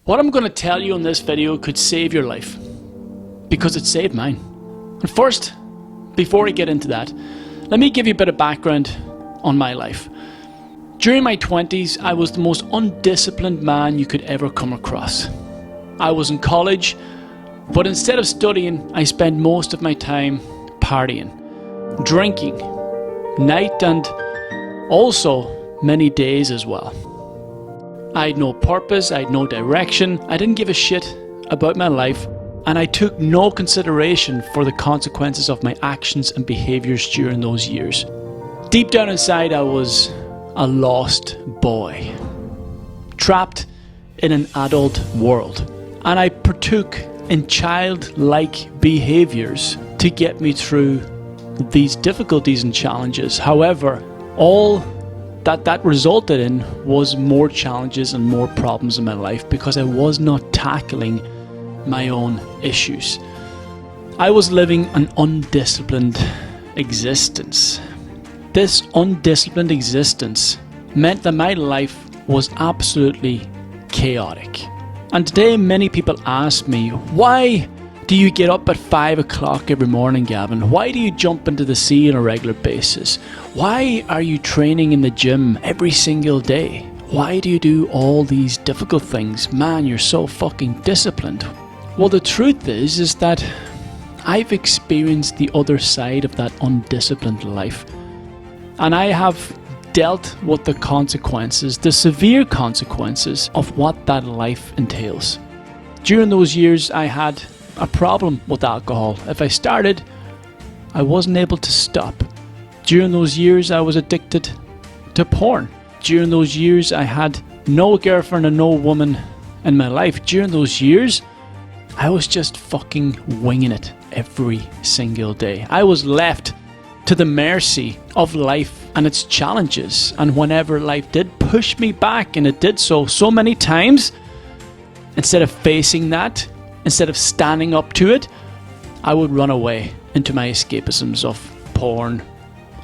What I'm going to tell you in this video could save your life, because it saved mine. And first, before I get into that, let me give you a bit of background on my life. During my 20s, I was the most undisciplined man you could ever come across. I was in college, but instead of studying, I spent most of my time partying, drinking, night and also many days as well. I had no purpose, I had no direction, I didn't give a shit about my life, and I took no consideration for the consequences of my actions and behaviours during those years. Deep down inside, I was a lost boy, trapped in an adult world, and I partook in childlike behaviours to get me through these difficulties and challenges. However, all that resulted in was more challenges and more problems in my life because I was not tackling my own issues. I was living an undisciplined existence. This undisciplined existence meant that my life was absolutely chaotic. And today many people ask me, why do you get up at 5 o'clock every morning, Gavin? Why do you jump into the sea on a regular basis? Why are you training in the gym every single day? Why do you do all these difficult things? Man, you're so fucking disciplined. Well, the truth is that I've experienced the other side of that undisciplined life. And I have dealt with the consequences, the severe consequences of what that life entails. During those years, I had a problem with alcohol. If I started, I wasn't able to stop. During those years, I was addicted to porn. During those years, I had no girlfriend and no woman in my life. During those years, I was just fucking winging it every single day. I was left to the mercy of life and its challenges. And whenever life did push me back, and it did so many times, instead of facing that, instead of standing up to it, I would run away into my escapisms of porn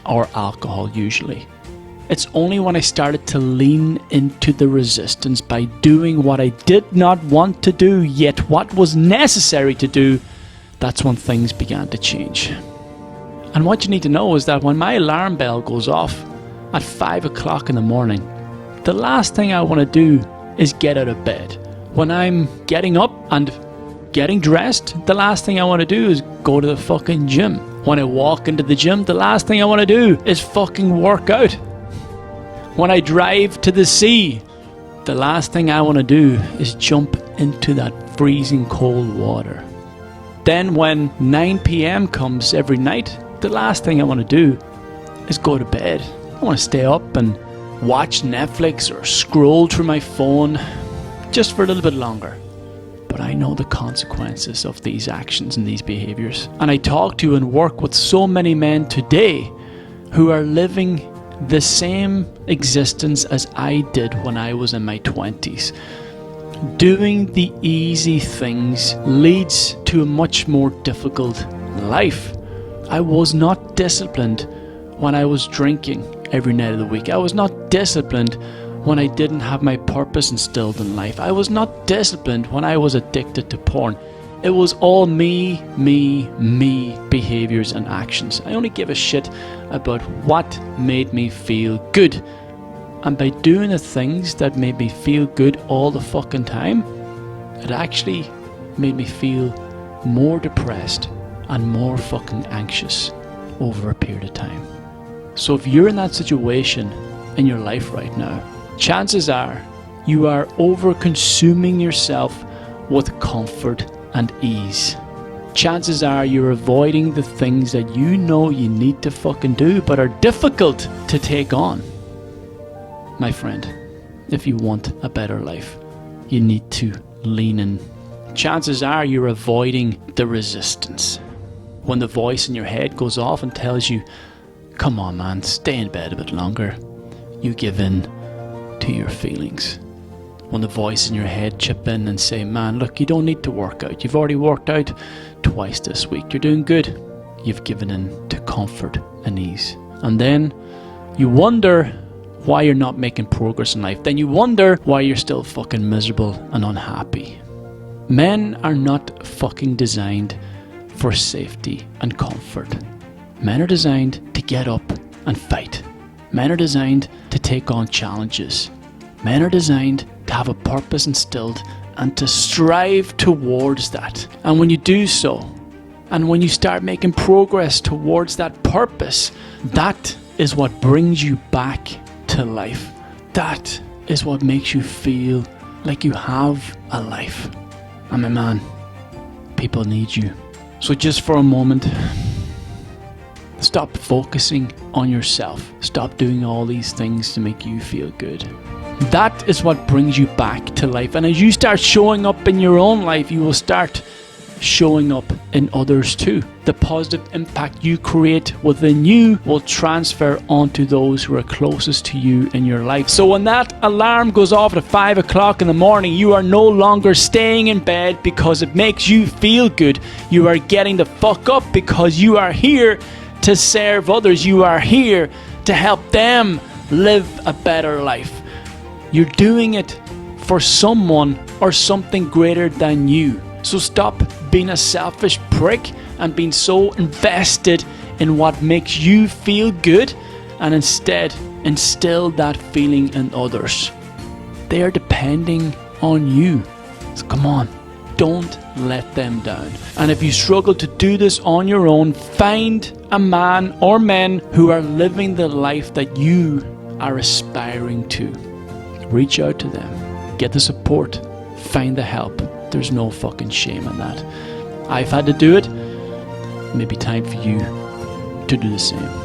or alcohol usually. It's only when I started to lean into the resistance by doing what I did not want to do, yet what was necessary to do, that's when things began to change. And what you need to know is that when my alarm bell goes off at 5 o'clock in the morning, the last thing I want to do is get out of bed. When I'm getting up and getting dressed, the last thing I want to do is go to the fucking gym. When I walk into the gym, the last thing I want to do is fucking work out. When I drive to the sea, the last thing I want to do is jump into that freezing cold water. Then when 9 p.m. comes every night, the last thing I want to do is go to bed. I want to stay up and watch Netflix or scroll through my phone just for a little bit longer. But I know the consequences of these actions and these behaviors. And I talk to and work with so many men today who are living the same existence as I did when I was in my 20s. Doing the easy things leads to a much more difficult life. I was not disciplined when I was drinking every night of the week. I was not disciplined when I didn't have my purpose instilled in life. I was not disciplined when I was addicted to porn. It was all me behaviors and actions. I only give a shit about what made me feel good. And by doing the things that made me feel good all the fucking time, it actually made me feel more depressed and more fucking anxious over a period of time. So if you're in that situation in your life right now, chances are you are over-consuming yourself with comfort and ease. Chances are you're avoiding the things that you know you need to fucking do but are difficult to take on. My friend, if you want a better life, you need to lean in. Chances are you're avoiding the resistance. When the voice in your head goes off and tells you, come on man, stay in bed a bit longer, you give in to your feelings. When the voice in your head chip in and say, man, look, you don't need to work out. You've already worked out twice this week. You're doing good. You've given in to comfort and ease. And then you wonder why you're not making progress in life, then you wonder why you're still fucking miserable and unhappy. Men are not fucking designed for safety and comfort. Men are designed to get up and fight. Men are designed to take on challenges. Men are designed to have a purpose instilled and to strive towards that. And when you do so, and when you start making progress towards that purpose, that is what brings you back to life. That is what makes you feel like you have a life. And my man, people need you. So just for a moment, stop focusing on yourself. Stop doing all these things to make you feel good. That is what brings you back to life. And as you start showing up in your own life, you will start showing up in others too. The positive impact you create within you will transfer onto those who are closest to you in your life. So when that alarm goes off at 5 o'clock in the morning, you are no longer staying in bed because it makes you feel good. You are getting the fuck up because you are here to serve others. You are here to help them live a better life. You're doing it for someone or something greater than you. So stop being a selfish prick and being so invested in what makes you feel good, and instead instill that feeling in others. They are depending on you. So come on, don't let them down. And if you struggle to do this on your own, find a man or men who are living the life that you are aspiring to. Reach out to them, get the support, find the help. There's no fucking shame in that. I've had to do it. Maybe time for you to do the same.